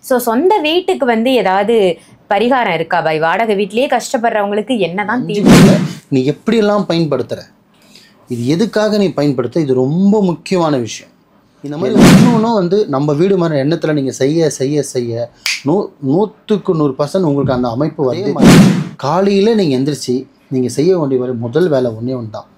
So சொந்த வீட்டுக்கு வந்து ஏதாவது பரிகாரம் இருக்கா பாய்? வாடகை வீட்லேயே கஷ்டப்படுறவங்களுக்கு என்னதான் தீர்வு? நீ எப்படியெல்லாம் பயன்படுத்துகிற, இது எதுக்காக நீ பயன்படுத்த, இது ரொம்ப முக்கியமான விஷயம். இந்த மாதிரி இன்னொன்றும் வந்து நம்ம வீடு மாதிரி எண்ணத்தில் நீங்கள் செய்ய செய்ய செய்ய 100க்கு 100% உங்களுக்கு அந்த அமைப்பு வந்து காலையில் நீங்கள் எந்திரிச்சு நீங்கள் செய்ய வேண்டிய முதல் வேலை ஒன்றே ஒன்று தான்.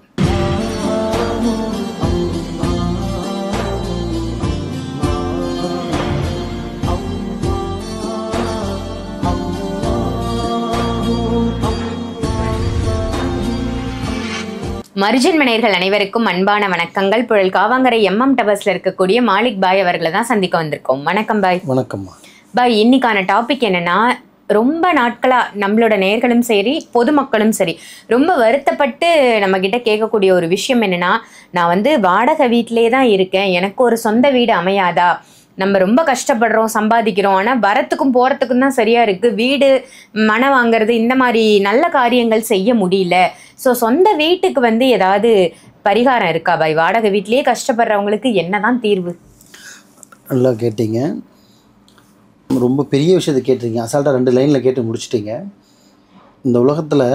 மர்ஜன் மனையர்கள் அனைவருக்கும் அன்பான வணக்கங்கள். புழல் காவாங்கரை MM டவர்ஸ்ல இருக்கக்கூடிய மாலிக் பாய் அவர்களை தான் சந்திக்க வந்திருக்கோம். வணக்கம் பாய். வணக்கம்மா பாய். இன்னைக்கான டாபிக் என்னன்னா, ரொம்ப நாட்களா நம்மளோட நேயர்களும் சரி பொதுமக்களும் சரி ரொம்ப வருத்தப்பட்டு நம்ம கிட்ட கேட்கக்கூடிய ஒரு விஷயம் என்னன்னா, நான் வந்து வாடகை வீட்டிலே தான் இருக்கேன், எனக்கு ஒரு சொந்த வீடு அமையாதா? நம்ம ரொம்ப கஷ்டப்படுறோம், சம்பாதிக்கிறோம், ஆனால் வரத்துக்கும் போகிறதுக்கும் தான் சரியாக இருக்குது, வீடு மனை வாங்கிறது இந்த மாதிரி நல்ல காரியங்கள் செய்ய முடியல. ஸோ சொந்த வீட்டுக்கு வந்து ஏதாவது பரிகாரம் இருக்கா பாய்? வாடகை வீட்லேயே கஷ்டப்படுறவங்களுக்கு என்னதான் தீர்வு? நல்லா கேட்டீங்க, ரொம்ப பெரிய விஷயத்தை கேட்டிருக்கீங்க. அசால்ட்டாக 2 லைனில் கேட்டு முடிச்சிட்டிங்க. இந்த உலகத்தில்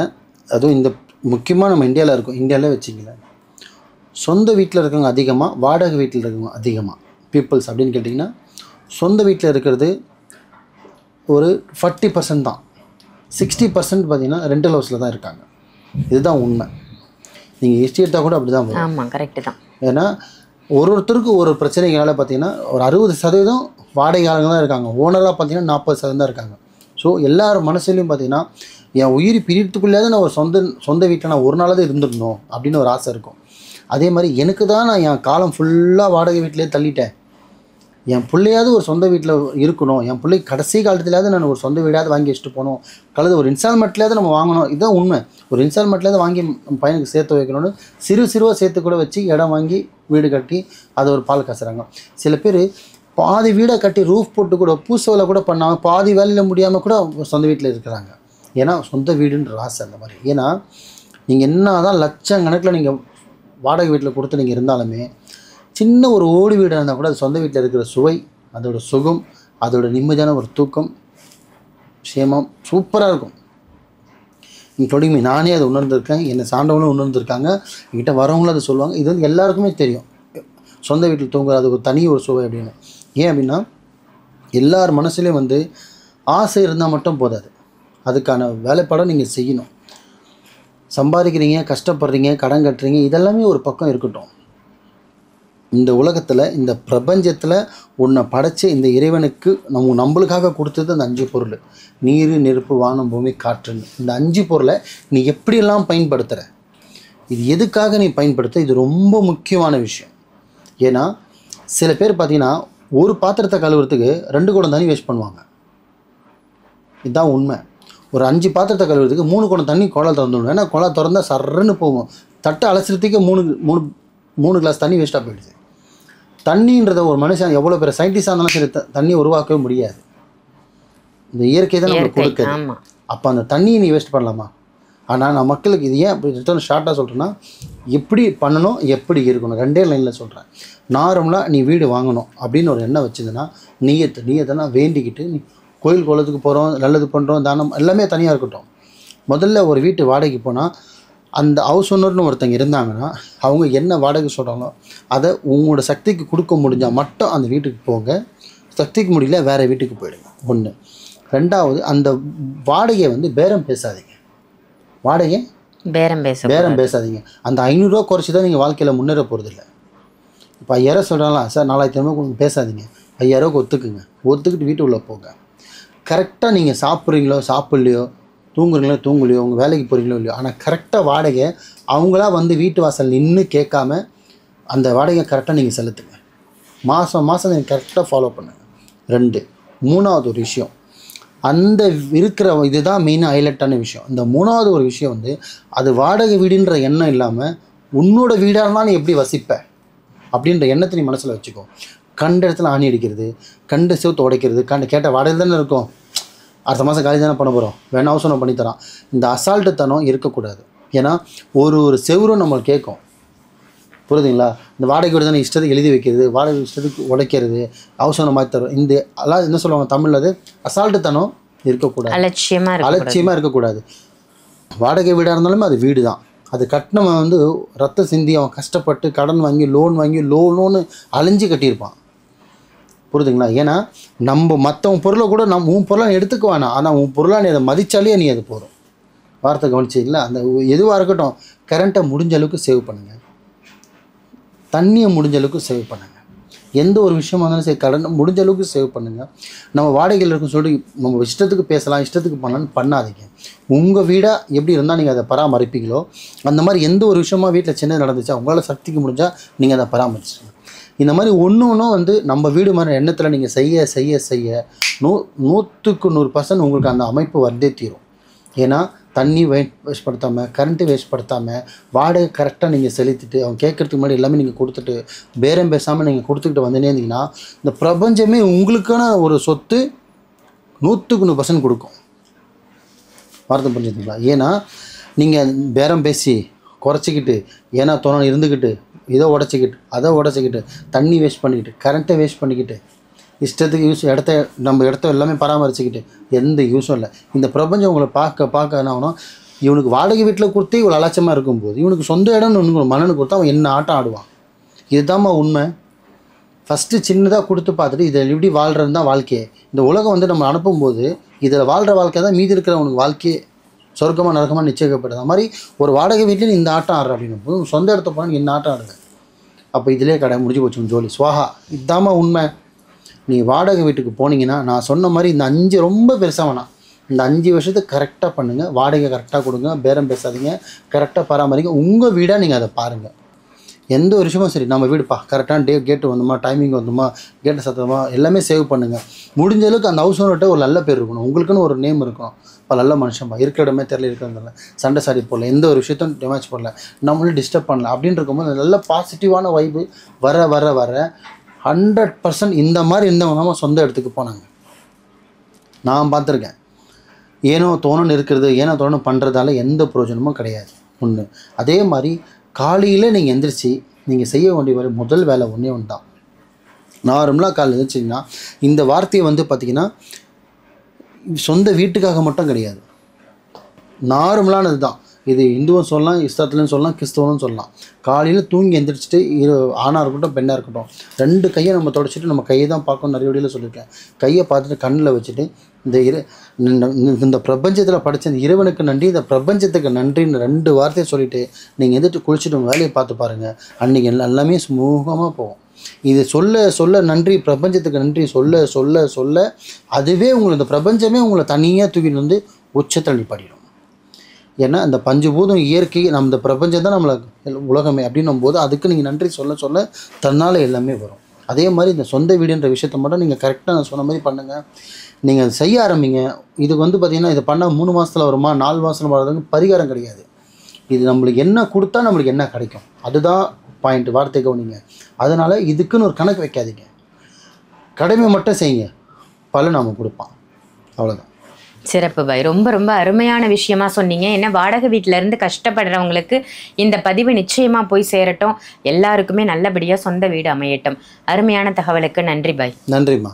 அதுவும் இந்த முக்கியமாக நம்ம இந்தியாவில் இருக்கோம், இந்தியாவிலே வச்சிங்களேன், சொந்த வீட்டில் இருக்கவங்க அதிகமாக வாடகை வீட்டில் இருக்கவங்க அதிகமாக பீப்புள்ஸ் அப்படின்னு கேட்டிங்கன்னா, சொந்த வீட்டில் இருக்கிறது ஒரு 40% தான். 60% பார்த்திங்கன்னா ரெண்டல் ஹவுஸில் தான் இருக்காங்க. இதுதான் உண்மை. நீங்கள் ஹிஸ்ட்ரி எடுத்தால் கூட அப்படி தான் வரும். ஆமாம், கரெக்டு தான். ஏன்னா ஒருத்தருக்கும் ஒரு பிரச்சனைகளால் பார்த்திங்கன்னா ஒரு 60% வாடகை ஆளுங்க தான் இருக்காங்க. ஓனராக பார்த்திங்கன்னா 40% தான் இருக்காங்க. ஸோ எல்லார் மனசுலையும் பார்த்திங்கன்னா, என் உயிர் பிரித்துக்குள்ளேயாவது நான் ஒரு சொந்த வீட்டில் நான் ஒரு நாளாவது இருந்துடணும் அப்படின்னு ஒரு ஆசை இருக்கும். அதே மாதிரி எனக்கு தான் நான் என் காலம் ஃபுல்லாக வாடகை வீட்டிலே தள்ளிட்டேன், என் பிள்ளையாவது ஒரு சொந்த வீட்டில் இருக்கணும், என் பிள்ளை கடைசி காலத்துலையாவது நான் ஒரு சொந்த வீடாவது வாங்கி வச்சுட்டு போகணும், கலந்து ஒரு இன்ஸ்டால்மெண்ட்லேயாவது நம்ம வாங்கணும். இதுதான் உண்மை. ஒரு இன்ஸ்டால்மெண்ட்லேயாவது வாங்கி நம்ம பையனுக்கு சேர்த்து வைக்கணும்னு சிறுவாக சேர்த்து கூட வச்சு இடம் வாங்கி வீடு கட்டி அதை ஒரு பால் காசுறாங்க. சில பேர் பாதி வீடை கட்டி ரூஃப் போட்டு கூட பூசவில் கூட பண்ணாங்க, பாதி வேலையில் முடியாமல் கூட சொந்த வீட்டில் இருக்கிறாங்க. ஏன்னா சொந்த வீடுன்ற ஆசை அந்த மாதிரி. ஏன்னா நீங்கள் என்ன தான் லட்சக்கணக்கில் நீங்கள் வாடகை வீட்டில் கொடுத்து நீங்கள் இருந்தாலுமே, சின்ன ஒரு ஓடி வீடாக இருந்தால் கூட அது சொந்த வீட்டில் இருக்கிற சுவை, அதோட சுகம், அதோட நிம்மதியான ஒரு தூக்கம், க்ஷேமம் சூப்பராக இருக்கும். இன்க்ளூடிங் நானே அதை உணர்ந்திருக்கேன், என்னை சார்ந்தவங்களும் உணர்ந்திருக்காங்க, என்கிட்ட வரவங்களும் அதை சொல்லுவாங்க. இது வந்து எல்லாருக்குமே தெரியும், சொந்த வீட்டில் தூங்குற அது ஒரு தனி ஒரு சுவை அப்படின்னு. ஏன் அப்படின்னா, எல்லார் மனசுலேயும் வந்து ஆசை இருந்தால் மட்டும் போதாது, அதுக்கான வேலைப்பாடம் நீங்கள் செய்யணும். சம்பாதிக்கிறீங்க, கஷ்டப்படுறீங்க, கடன் கட்டுறீங்க, இதெல்லாமே ஒரு பக்கம் இருக்கட்டும். இந்த உலகத்தில், இந்த பிரபஞ்சத்தில் உன்னை படைச்ச இந்த இறைவனுக்கு நம்மளுக்காக கொடுத்தது அந்த 5 பொருள்: நீர், நெருப்பு, வானம், பூமி, காற்றுன்னு. இந்த 5 பொருளை நீ எப்படியெல்லாம் பயன்படுத்துகிற, இது எதுக்காக நீ பயன்படுத்த, இது ரொம்ப முக்கியமான விஷயம். ஏன்னா சில பேர் பார்த்திங்கன்னா, ஒரு பாத்திரத்தை கழுவுறதுக்கு 2 குடம் தண்ணி வேஸ்ட் பண்ணுவாங்க. இதுதான் உண்மை. ஒரு 5 பாத்திரத்தை கழுவுறதுக்கு 3 குடம் தண்ணி குழா திறந்துடணும். ஏன்னா குழா திறந்தால் சர்றன்னு போகும். தட்டை அலசுறதுக்கே 3 கிளாஸ் தண்ணி வேஸ்ட்டாக போயிடுது. தண்ணின்றத ஒரு மனுஷன் எவ்வளோ பேர் சயின்டிஸ்டாக இருந்தாலும் சரி தண்ணி உருவாக்கவே முடியாது. இந்த இயற்கை தான் நம்மளுக்கு கொடுக்குது. அப்போ அந்த தண்ணியை நீ வேஸ்ட் பண்ணலாமா? ஆனால் நான் மக்களுக்கு இது ஏன் அப்படி ரிட்டர்ன் ஷார்ட்டாக சொல்கிறேன்னா, எப்படி பண்ணணும், எப்படி இருக்கணும், 2 லைனில் சொல்கிறேன். நார்மலாக நீ வீடு வாங்கணும் அப்படின்னு ஒரு எண்ணம் வச்சுதுன்னா, நீயத்தை வேண்டிக்கிட்டு நீ கோயில் குளத்துக்கு போகிறோம், நல்லது பண்ணுறோம், தானம் எல்லாமே தனியாக இருக்கட்டும். முதல்ல ஒரு வீட்டு வாடகைக்கு போனால் அந்த ஹவுஸ் ஓனர்னு ஒருத்தங்க இருந்தாங்கன்னா, அவங்க என்ன வாடகை சொல்கிறாங்களோ அதை உங்களோட சக்திக்கு கொடுக்க முடிஞ்சால் மட்டும் அந்த வீட்டுக்கு போங்க. சக்திக்கு முடியல வேறு வீட்டுக்கு போயிடுங்க. 1. 2வது, அந்த வாடகையை வந்து பேரம் பேசாதீங்க. வாடகை பேரம் பேசாதீங்க. அந்த 500 ரூபா குறைச்சி தான் நீங்கள் வாழ்க்கையில் முன்னேற போகிறதில்ல. இப்போ 5000 சொல்கிறாங்களா சார், 4500 பேசாதீங்க, 5000 ஒத்துக்குங்க. ஒத்துக்கிட்டு வீட்டு உள்ளே போங்க. கரெக்டாக நீங்கள் சாப்பிட்றீங்களோ சாப்பிட்லையோ, தூங்குறீங்களோ தூங்கலையோ, உங்கள் வேலைக்கு போகிறீங்களோ இல்லையோ, ஆனால் கரெக்டாக வாடகை அவங்களா வந்து வீட்டு வாசல் நின்று கேட்காம அந்த வாடகை கரெக்டாக நீங்கள் செலுத்துங்க. மாதம் நீங்கள் கரெக்டாக ஃபாலோ பண்ணுங்கள். 2. 3வது ஒரு விஷயம், அந்த இருக்கிற இதுதான் மெயினாக ஹைலைட்டான விஷயம். இந்த 3வது ஒரு விஷயம் வந்து, அது வாடகை வீடுன்ற எண்ணம் இல்லாமல் உன்னோட வீடாக இருந்தால் நீ எப்படி வசிப்ப அப்படின்ற எண்ணத்தை நீ மனசில் வச்சுக்கோ. கண்ட இடத்துல ஆணி அடிக்கிறது, கண்டு செவுத்து உடைக்கிறது, கேட்ட வாடகை தானே இருக்கும், அடுத்த மாதம் காலேஜ் தானே பண்ண போகிறோம், வேணா அவசரம் பண்ணித்தரான், இந்த அசால்ட்டுத்தனம் இருக்கக்கூடாது. ஏன்னா ஒரு செவரும் நம்மளுக்கு கேட்கும். புரியுதுங்களா? இந்த வாடகை வீடு தானே இஷ்டத்துக்கு எழுதி வைக்கிறது, வாடகை இஷ்டத்துக்கு உடைக்கிறது, அவசரம் மாதிரி தரும். இந்த எல்லாம் என்ன சொல்லுவாங்க தமிழில், அது அசால்ட்டுத்தனம் இருக்கக்கூடாது, அலட்சியமாக இருக்கக்கூடாது. வாடகை வீடாக இருந்தாலுமே அது வீடு தான். அது கட்டினவன் வந்து ரத்தம் சிந்தி அவன் கஷ்டப்பட்டு கடன் வாங்கி லோனு அலைஞ்சு கட்டியிருப்பான். புரியுதுங்களா? ஏன்னா நம்ம மற்றவன் பொருளை கூட உன் பொருளை எடுத்துக்க வேணாம், ஆனால் உன் பொருளை நீ அதை மதித்தாலே நீ அது போகிறோம். வார்த்தை கவனிச்சிங்களா? அந்த எதுவாக இருக்கட்டும், கரண்ட்டை முடிஞ்ச அளவுக்கு சேவ் பண்ணுங்கள், தண்ணியை முடிஞ்ச அளவுக்கு சேவ் பண்ணுங்கள். எந்த ஒரு விஷயமா இருந்தாலும் சரி கடன் முடிஞ்ச அளவுக்கு சேவ் பண்ணுங்கள். நம்ம வாடகையில் இருக்குன்னு சொல்லிட்டு நம்ம இஷ்டத்துக்கு பேசலாம், இஷ்டத்துக்கு பண்ணலான்னு பண்ணாதீங்க. உங்கள் வீடாக எப்படி இருந்தால் நீங்கள் அதை பராமரிப்பீங்களோ அந்த மாதிரி எந்த ஒரு விஷயமா வீட்டில் சின்னது நடந்துச்சா உங்களால் சக்திக்கு முடிஞ்சால் நீங்கள் அதை பராமரிச்சுங்க. இந்த மாதிரி ஒன்றும் வந்து நம்ம வீடு மாதிரி எண்ணத்தில் நீங்கள் செய்ய செய்ய செய்ய 100க்கு 100% உங்களுக்கு அந்த அமைப்பு வந்தே தீரும். ஏன்னா தண்ணி வேஸ்ட் படுத்தாமல், கரண்ட்டு வேஸ்ட் படுத்தாமல், வாடகை கரெக்டாக நீங்கள் செலுத்திட்டு அவங்க கேட்குறதுக்கு முன்னாடி எல்லாமே நீங்கள் கொடுத்துட்டு பேரம் பேசாமல் நீங்கள் கொடுத்துக்கிட்டு வந்துனே இருந்தீங்கன்னா இந்த பிரபஞ்சமே உங்களுக்கான ஒரு சொத்து 100க்கு 100% கொடுக்கும். வார்த்தை புரிஞ்சுதுங்களா? ஏன்னா நீங்கள் பேரம் பேசி குறைச்சிக்கிட்டு ஏன்னா தோணை இருந்துக்கிட்டு இதை அதை உடச்சிக்கிட்டு தண்ணி வேஸ்ட் பண்ணிக்கிட்டு கரண்ட்டை வேஸ்ட் பண்ணிக்கிட்டு இஷ்டத்துக்கு நம்ம இடத்த எல்லாமே பராமரிச்சுக்கிட்டு எந்த யூஸும் இல்லை. இந்த பிரபஞ்சம் உங்களை பார்க்க என்ன ஆகணும், இவனுக்கு வாடகை வீட்டில் கொடுத்து இவ்வளோ அலட்சியமாக இருக்கும்போது இவனுக்கு சொந்த இடம்னு ஒன்று மனனு கொடுத்தா அவன் என்ன ஆட்டம் ஆடுவான். இதுதாம்மா உண்மை. ஃபஸ்ட்டு சின்னதாக கொடுத்து பார்த்துட்டு இதில் எப்படி வாழ்கிறது தான் வாழ்க்கையே. இந்த உலகம் வந்து நம்ம அனுப்பும்போது இதில் வாழ்கிற வாழ்க்கை தான் மீதி இருக்கிறவனுக்கு வாழ்க்கையே சொர்க்கமாக நரகமாக நிச்சயிக்கப்படுது. அது மாதிரி ஒரு வாடகை வீட்லேயும் இந்த ஆட்டம் ஆடுற அப்படின்னு சொந்த இடத்த போனால் என்ன ஆட்டம் ஆடுது. அப்போ இதிலே கடை முடிஞ்சு போச்சு ஜோலி சுவாகா. இதுதாம்மா உண்மை. நீ வாடகை வீட்டுக்கு போனீங்கன்னா நான் சொன்ன மாதிரி இந்த 5 ரொம்ப பெருசாக வேணாம், இந்த 5 வருஷத்துக்கு கரெக்டாக பண்ணுங்கள். வாடகை கரெக்டாக கொடுங்க, பேரம் பேசாதீங்க, கரெக்டாக பராமரிங்க. உங்கள் வீடாக நீங்கள் அதை பாருங்கள். எந்த ஒரு விஷயமும் சரி, நம்ம வீடுப்பா கரெக்டான கேட்டு வந்தோமா, டைமிங் வந்தோமா, கேட்டு சத்தமா எல்லாமே சேவ் பண்ணுங்கள். முடிஞ்ச அளவுக்கு அந்த ஹவுஸ் ஓனர்கிட்ட ஒரு நல்ல பேர் இருக்கணும், உங்களுக்குன்னு ஒரு நேம் இருக்கணும். இப்போ நல்ல மனுஷன்ப்பா, இருக்கிற இடமே தெரியல, இருக்கிறதில்ல சண்டை சாடி போடல, எந்த ஒரு விஷயத்தையும் டேமேஜ் பண்ணல, நம்மளும் டிஸ்டர்ப் பண்ணல அப்படின்னு இருக்கும்போது நல்ல பாசிட்டிவான வைப்பு வர வர வர 100% இந்த மாதிரி இருந்தவங்க சொந்த இடத்துக்கு போனாங்க. நான் பார்த்துருக்கேன். ஏனோ தோணுன்னு இருக்கிறது, ஏனோ தோணு பண்ணுறதால எந்த பிரயோஜனமும் கிடையாது. ஒன்று. அதே மாதிரி காலையில் நீங்கள் எந்திரிச்சு நீங்கள் செய்ய வேண்டிய முதல் வேலை ஒன்றே தான். நார்மலாக காலையில் எழுந்திரிச்சிங்கன்னா இந்த வார்த்தையை வந்து பார்த்திங்கன்னா சொந்த வீட்டுக்காக மட்டும் கிடையாது, நார்மலானது தான். இது இந்துவும் சொல்லலாம், இஸ்லாத்துலையும் சொல்லலாம், கிறிஸ்தவனும் சொல்லலாம். காலையில் தூங்கி எந்திரிச்சிட்டு ஆணாக இருக்கட்டும் பெண்ணாக இருக்கட்டும் 2 கையை நம்ம தொடச்சிட்டு நம்ம கையை தான் பார்க்கணும். நிறைய வீடியோவில் சொல்லியிருக்கேன். கையை பார்த்துட்டு கண்ணில் வச்சுட்டு இந்த பிரபஞ்சத்தில் படித்த இந்த இறைவனுக்கு நன்றி, இந்த பிரபஞ்சத்துக்கு நன்றின்னு 2 வார்த்தையை சொல்லிவிட்டு நீங்கள் எந்திரிட்டு குளிச்சுட்டு உங்கள் வேலையை பார்த்து பாருங்கள். அன்றைக்கி எல்லாமே சுமூகமாக போகும். இது சொல்ல நன்றி, பிரபஞ்சத்துக்கு நன்றி சொல்ல சொல்ல சொல்ல அதுவே உங்களை இந்த பிரபஞ்சமே உங்களை தனியாக தூக்கிட்டு வந்து உச்சத்தில் நிப்பாட்டிடும். ஏன்னா அந்த பஞ்சபூதம் இயற்கை நம்ம இந்த பிரபஞ்சம் தான் நம்மளை உலகமே அப்படின்னும் போது அதுக்கு நீங்கள் நன்றி சொல்ல சொல்ல தன்னால் எல்லாமே வரும். அதே மாதிரி இந்த சொந்த வீடுன்ற விஷயத்த மட்டும் நீங்கள் கரெக்டாக நான் சொன்ன மாதிரி பண்ணுங்கள். நீங்கள் அதை செய்ய ஆரம்பிங்க. இதுக்கு வந்து பார்த்திங்கன்னா இதை பண்ணால் 3 மாதத்தில் வருமா 4 மாதத்தில் வர்றதுக்கு பரிகாரம் கிடையாது. இது நம்மளுக்கு என்ன கொடுத்தா நம்மளுக்கு என்ன கிடைக்கும், அதுதான் பாயிண்ட். வார்த்தை கவனிங்க. அதனால் இதுக்குன்னு ஒரு கணக்கு வைக்காதீங்க, கடமை மட்டும் செய்யுங்க, பலன் நம்ம கொடுப்பான். அவ்வளோதான். சிறப்பு பாய். ரொம்ப ரொம்ப அருமையான விஷயமா சொன்னீங்க. ஏன்னா வாடகை வீட்டில இருந்து கஷ்டப்படுறவங்களுக்கு இந்த பதிவு நிச்சயமா போய் சேரட்டும். எல்லாருக்குமே நல்லபடியா சொந்த வீடு அமையட்டும். அருமையான தகவலுக்கு நன்றி பாய். நன்றிம்மா.